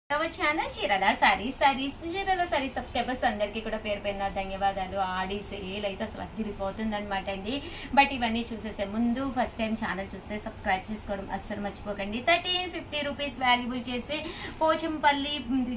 Channel Chirala saris Chirala saris subscribers అందరికీ కూడా పేరు పేరున ధన్యవాదాలు. ఆడి సేల్ అయితే అసలు అదిరిపోతుంది అనమాట అండి. బట్ ఇవన్నీ చూసేసే ముందు ఫస్ట్ టైం ఛానల్ చూస్తే సబ్స్క్రైబ్ చేసుకోవడం అస్సలు మర్చిపోకండి. 1350 రూపీస్ వాల్యుబుల్ చేసే పోచంపల్లి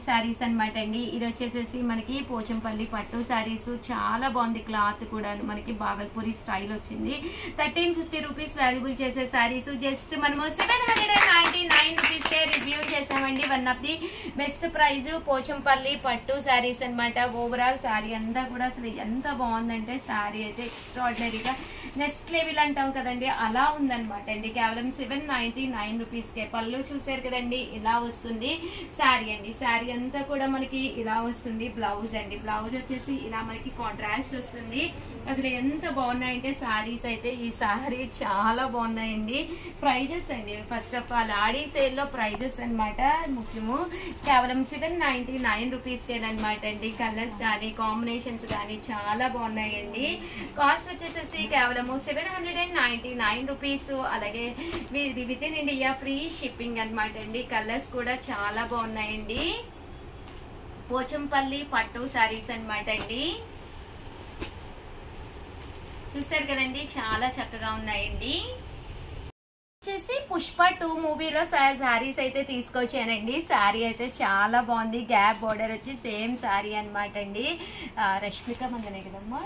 సారీస్ అనమాట అండి. ఇది వచ్చేసేసి మనకి పోచంపల్లి పట్టు సారీస్, చాలా బాగుంది. క్లాత్ కూడా మనకి బాగల్పూరి స్టైల్ వచ్చింది. 1350 రూపీస్ వాల్యుబుల్ చేసే సారీస్ జస్ట్ మనము 799 రూపీస్ రివ్యూ చేసామండి. One of the best price Pochampally పట్టు శారీస్ అనమాట. ఓవరాల్ శారీ అంతా కూడా అసలు ఎంత బాగుందంటే శారీ అయితే ఎక్స్ట్రాడినరీగా నెక్స్ట్ లెవెల్ అంటాం కదండి, అలా ఉందనమాట అండి. కేవలం 799 రూపీస్కే. పళ్ళు చూసారు కదండి, ఇలా వస్తుంది శారీ అండి. శారీ అంతా కూడా మనకి ఇలా వస్తుంది. బ్లౌజ్ అండి, బ్లౌజ్ వచ్చేసి ఇలా మనకి కాంట్రాస్ట్ వస్తుంది. అసలు ఎంత బాగున్నాయంటే శారీస్ అయితే ఈ శారీ చాలా బాగున్నాయండి. ప్రైజెస్ అండి, ఫస్ట్ ఆఫ్ ఆల్ ఆడి సేల్లో ప్రైజెస్ అనమాట ముఖ్యము. కేవలం 799 రూపీస్కేనమాట అండి. కలర్స్ కానీ కాంబినేషన్స్ కానీ చాలా బాగున్నాయండి. కాస్ట్ వచ్చేసేసి కేవలము 799 రూపీస్. అలాగే within India free shipping అనమాట అండి. కలర్స్ కూడా చాలా బాగున్నాయండి. పోచంపల్లి పట్టు శారీస్ అనమాట అండి. చూసారు కదండి, చాలా చక్కగా ఉన్నాయండి. వచ్చేసి పుష్ప 2 మూవీలో శారీస్ అయితే తీసుకొచ్చానండి. శారీ అయితే చాలా బాగుంది. గ్యాప్ బోర్డర్ వచ్చి సేమ్ శారీ అనమాట అండి. రష్మిక మందనే కదమ్మా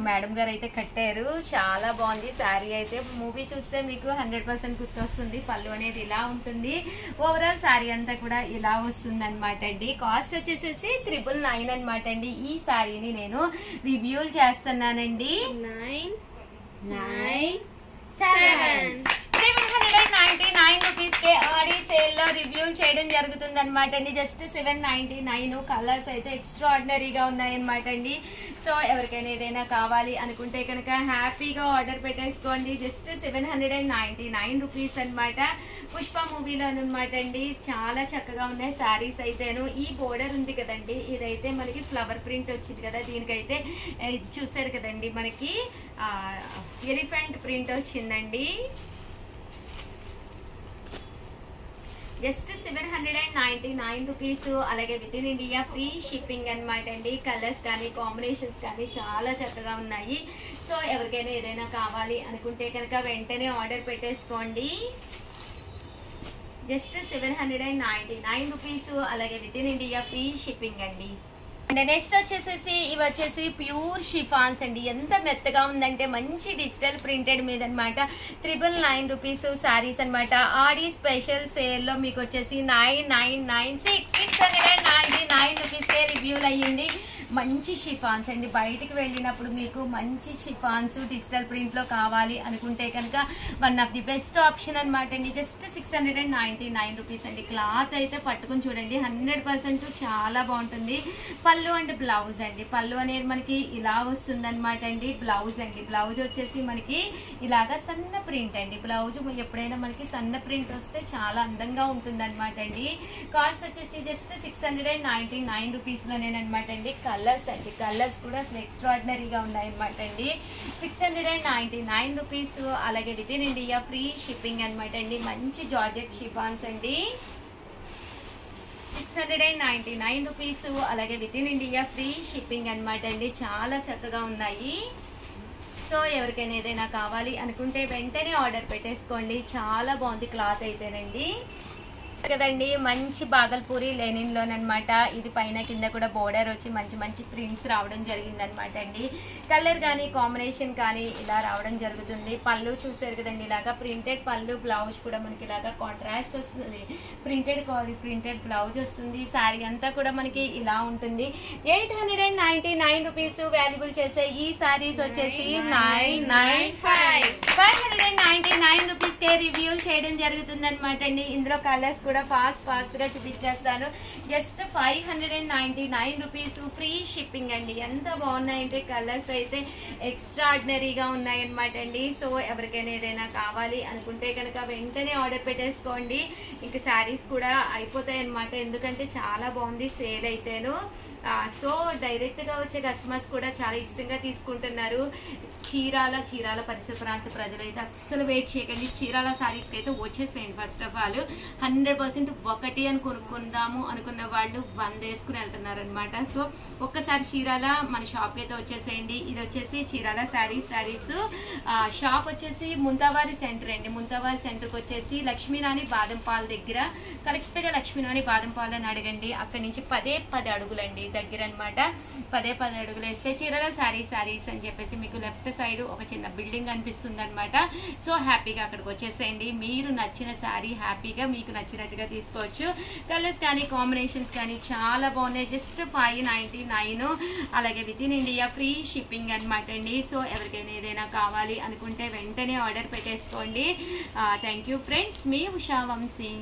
మేడం గారు అయితే కట్టారు. చాలా బాగుంది శారీ అయితే. మూవీ చూస్తే మీకు 100% గుర్తొస్తుంది. పళ్ళు అనేది ఇలా ఉంటుంది. ఓవరాల్ శారీ అంతా కూడా ఇలా వస్తుంది అనమాట అండి. కాస్ట్ వచ్చేసేసి 999 అనమాట అండి. ఈ శారీని నేను రివ్యూలు చేస్తున్నానండి. 799 రూపీస్కే ఆడి సేల్లో రివ్యూ చేయడం జరుగుతుంది అనమాట అండి. జస్ట్ 799. కలర్స్ అయితే ఎక్స్ట్రాడినరీగా ఉన్నాయన్నమాట అండి. సో ఎవరికైనా ఏదైనా కావాలి అనుకుంటే కనుక హ్యాపీగా ఆర్డర్ పెట్టేసుకోండి. జస్ట్ 799 రూపీస్ అనమాట. పుష్ప మూవీలో అనమాట అండి. చాలా చక్కగా ఉన్నాయి శారీస్ అయితేను. ఈ బోర్డర్ ఉంది కదండి, ఇదైతే మనకి ఫ్లవర్ ప్రింట్ వచ్చింది కదా. దీనికైతే చూసారు కదండి, మనకి ఎలిఫెంట్ ప్రింట్ వచ్చిందండి. Just 799 rupees. అలాగే within India free shipping అనమాట అండి. కలర్స్ కానీ కాంబినేషన్స్ కానీ చాలా చక్కగా ఉన్నాయి. సో ఎవరికైనా ఏదైనా కావాలి అనుకుంటే కనుక వెంటనే ఆర్డర్ పెట్టేసుకోండి. Just 799 rupees. అలాగే within India free shipping అండి. అండ్ నెక్స్ట్ వచ్చేసేసి ఇవి వచ్చేసి ప్యూర్ షిఫాన్స్ అండి. ఎంత మెత్తగా ఉందంటే మంచి డిజిటల్ ప్రింటెడ్ మీద అనమాట. 999 రూపీస్ శారీస్ అనమాట. ఆడి స్పెషల్ సేల్లో మీకు వచ్చేసి 699 రూపీస్కే రివ్యూలు అయ్యింది. మంచి షిఫాన్స్ అండి. బయటికి వెళ్ళినప్పుడు మీకు మంచి షిఫాన్స్ డిజిటల్ ప్రింట్లో కావాలి అనుకుంటే కనుక one of the best option అనమాట అండి. జస్ట్ 699 రూపీస్ అండి. క్లాత్ అయితే పట్టుకుని చూడండి, 100% చాలా బాగుంటుంది. పళ్ళు అండ్ బ్లౌజ్ అండి. పళ్ళు అనేది మనకి ఇలా వస్తుంది అనమాట అండి. బ్లౌజ్ అండి, బ్లౌజ్ వచ్చేసి మనకి ఇలాగా సన్న ప్రింట్ అండి. బ్లౌజ్ ఎప్పుడైనా మనకి సన్న ప్రింట్ వస్తే చాలా అందంగా ఉంటుంది అనమాట అండి. కాస్ట్ వచ్చేసి జస్ట్ 699 రూపీస్లోనేనమాట అండి. కలర్స్ అండి, కలర్స్ కూడా అసలు ఎక్స్ట్రాడినరీగా ఉన్నాయన్నమాట అండి. 699 రూపీస్. అలాగే within India free shipping అనమాట అండి. మంచి జార్జెట్ షిఫాన్స్ అండి. 699 రూపీస్. అలాగే within India free shipping అనమాట అండి. చాలా చక్కగా ఉన్నాయి. సో ఎవరికైనా ఏదైనా కావాలి అనుకుంటే వెంటనే ఆర్డర్ పెట్టేసుకోండి. చాలా బాగుంది క్లాత్ అయితేనండి కదండి. మంచి బాగల్పూరి లెనిన్లోనమాట. ఇది పైన కింద కూడా బోర్డర్ వచ్చి మంచి మంచి ప్రింట్స్ రావడం జరిగింది అనమాట అండి. కలర్ కానీ కాంబినేషన్ కానీ ఇలా రావడం జరుగుతుంది. పళ్ళు చూసారు కదండి, ఇలాగా ప్రింటెడ్ పళ్ళు. బ్లౌజ్ కూడా మనకి ఇలాగా కాంట్రాస్ట్ వస్తుంది. ప్రింటెడ్ బ్లౌజ్ వస్తుంది. శారీ అంతా కూడా మనకి ఇలా ఉంటుంది. 899 రూపీస్ వాల్యుబుల్ చేసే ఈ శారీస్ వచ్చేసి 599 రూపీస్కే రివ్యూలు చేయడం జరుగుతుంది అనమాట అండి. ఇందులో కలర్స్ కూడా ఫాస్ట్ గా చూపించేస్తాను. జస్ట్ 599 రూపీస్ ఫ్రీ షిప్పింగ్ అండి. ఎంత బాగున్నాయంటే కలర్స్ అయితే ఎక్స్ట్రాడినరీగా ఉన్నాయన్నమాట అండి. సో ఎవరికైనా ఏదైనా కావాలి అనుకుంటే కనుక వెంటనే ఆర్డర్ పెట్టేసుకోండి. ఇంకా శారీస్ కూడా అయిపోతాయి అనమాట, ఎందుకంటే చాలా బాగుంది సేల్ అయితేను. సో డైరెక్ట్ గా వచ్చే కస్టమర్స్ కూడా చాలా ఇష్టంగా తీసుకుంటున్నారు. చీరాల పరిసర ప్రాంత ప్రజలైతే అస్సలు వెయిట్ చేయకండి. చీరాల సారీస్కి అయితే వచ్చేసేయండి. ఫస్ట్ ఆఫ్ ఆల్ 100% 100% ఒకటి అని కొనుక్కుందాము అనుకున్న వాళ్ళు 100 వేసుకుని వెళ్తున్నారనమాట. సో ఒక్కసారి చీరాల మన షాప్కి అయితే వచ్చేసేయండి. ఇది వచ్చేసి చీరాల శారీస్ షాప్ వచ్చేసి ముంతావారి సెంటర్ అండి. ముంతావారి సెంటర్కి వచ్చేసి లక్ష్మీరాణి బాదం పాల దగ్గర, కరెక్ట్గా లక్ష్మీరాణి బాదం పాలు అని అడగండి. అక్కడి నుంచి 10 అడుగులండి దగ్గర అనమాట. 10 అడుగులు వేస్తే చీరాల శారీస్ అని చెప్పేసి మీకు లెఫ్ట్ సైడ్ ఒక చిన్న బిల్డింగ్ అనిపిస్తుంది అనమాట. సో హ్యాపీగా అక్కడికి వచ్చేసేయండి. మీరు నచ్చిన శారీ హ్యాపీగా మీకు నచ్చినట్టుగా తీసుకోవచ్చు. కలర్స్ కానీ కాంబినేషన్స్ కానీ చాలా బాగున్నాయి. జస్ట్ 599, అలాగే within India free shipping అనమాట అండి. సో ఎవరికైనా ఏదైనా కావాలి అనుకుంటే వెంటనే ఆర్డర్ పెట్టేసుకోండి. థ్యాంక్ యూ ఫ్రెండ్స్, మీ ఉషా వంశీ.